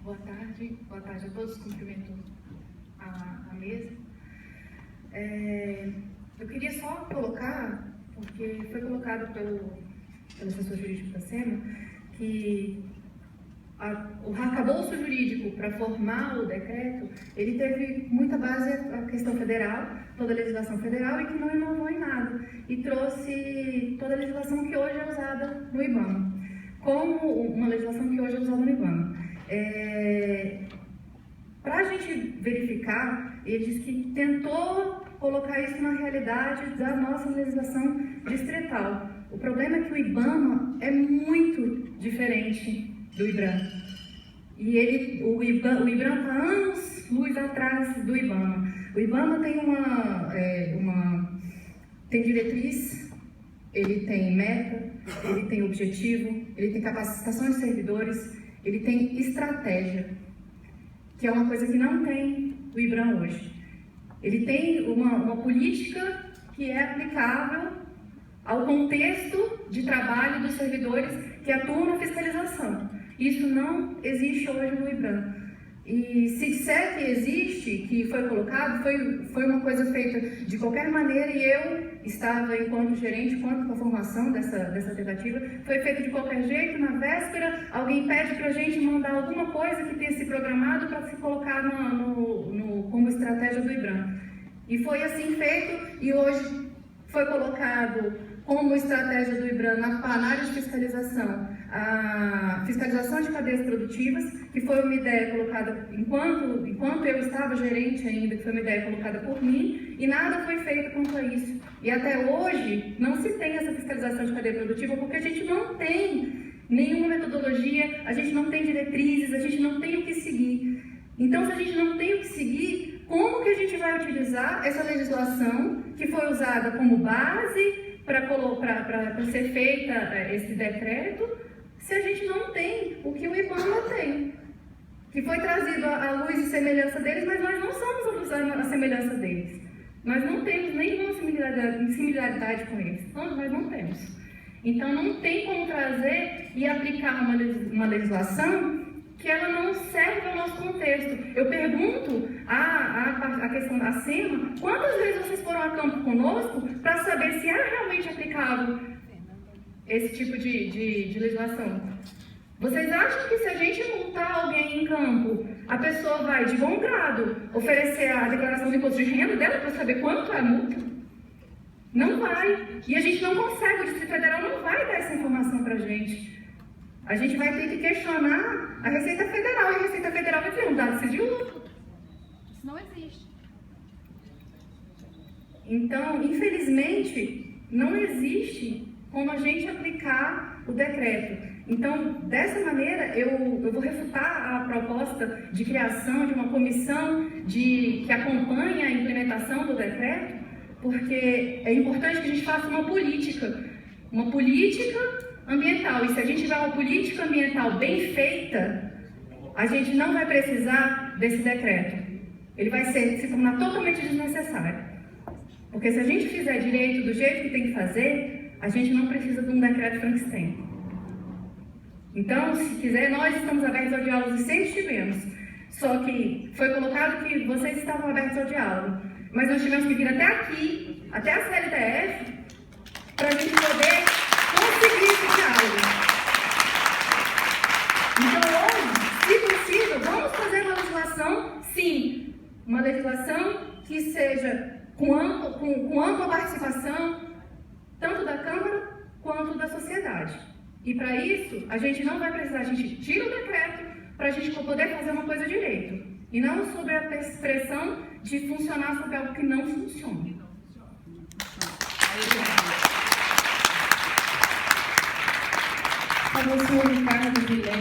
Boa tarde a todos, cumprimento a mesa. Eu queria só colocar, porque foi colocado pelo assessor jurídico da SEMA, que o arcabouço jurídico para formar o decreto, ele teve muita base a questão federal, toda a legislação federal, e que não inovou em nada, e trouxe toda a legislação que hoje é usada no IBAMA, como uma legislação que hoje é usada no IBAMA. Para a gente verificar, ele diz que tentou colocar isso na realidade da nossa legislação distrital. O problema é que o IBAMA é muito diferente do IBRAM. E o IBRAM está anos-luz atrás do IBAMA. O IBAMA tem diretriz, ele tem meta, ele tem objetivo, ele tem capacitação de servidores, ele tem estratégia, que é uma coisa que não tem o IBRAM hoje. Ele tem uma política que é aplicável ao contexto de trabalho dos servidores que atuam na fiscalização. Isso não existe hoje no IBRAM. E se disser que existe, que foi colocado, foi uma coisa feita de qualquer maneira, e eu estava, enquanto gerente, enquanto com a formação dessa tentativa, foi feito de qualquer jeito. Na véspera, alguém pede para a gente mandar alguma coisa que tenha se programado para se colocar como estratégia do IBRAM. E foi assim feito, e hoje foi colocado como estratégia do IBRAM na área de fiscalização, a fiscalização de cadeias produtivas, que foi uma ideia colocada enquanto eu estava gerente ainda, que foi uma ideia colocada por mim, e nada foi feito quanto a isso. E até hoje não se tem essa fiscalização de cadeia produtiva, porque a gente não tem nenhuma metodologia, a gente não tem diretrizes, a gente não tem o que seguir. Então, se a gente não tem o que seguir, como que a gente vai utilizar essa legislação que foi usada como base para ser feita esse decreto, se a gente não tem o que o IBAMA tem, que foi trazido à luz e semelhança deles, mas nós não somos a semelhança deles. Nós não temos nenhuma similaridade com eles. Nós não temos. Então, não tem como trazer e aplicar uma legislação que ela não serve ao nosso contexto. Eu pergunto a questão da SEMA, quantas vezes vocês foram a campo conosco para saber se era realmente aplicável esse tipo de legislação? Vocês acham que se a gente multar alguém em campo, a pessoa vai, de bom grado, oferecer a declaração de imposto de renda dela para saber quanto é a multa? Não vai. E a gente não consegue, o Distrito Federal não vai dar essa informação para a gente. A gente vai ter que questionar a Receita Federal, e a Receita Federal vai dizer um dado sigiloso. Isso não existe. Então, infelizmente, não existe como a gente aplicar o decreto. Então, dessa maneira, eu vou refutar a proposta de criação de uma comissão que acompanhe a implementação do decreto, porque é importante que a gente faça uma política ambiental. E se a gente tiver uma política ambiental bem feita, a gente não vai precisar desse decreto. Ele vai se tornar totalmente desnecessário. Porque se a gente fizer direito do jeito que tem que fazer, a gente não precisa de um decreto Frankenstein. Então, se quiser, nós estamos abertos ao diálogo e sempre estivemos. Só que foi colocado que vocês estavam abertos ao diálogo. Mas nós tivemos que vir até aqui, até a CLTF, para a gente poder conseguir esse diálogo. Então, hoje, se possível, vamos fazer uma legislação, sim, uma legislação que seja com ampla participação, tanto da Câmara quanto da sociedade. E para isso, a gente não vai precisar, a gente tira o decreto para a gente poder fazer uma coisa direito. E não sob a pressão de funcionar sobre algo que não funciona. Como o senhor Ricardo Guilherme.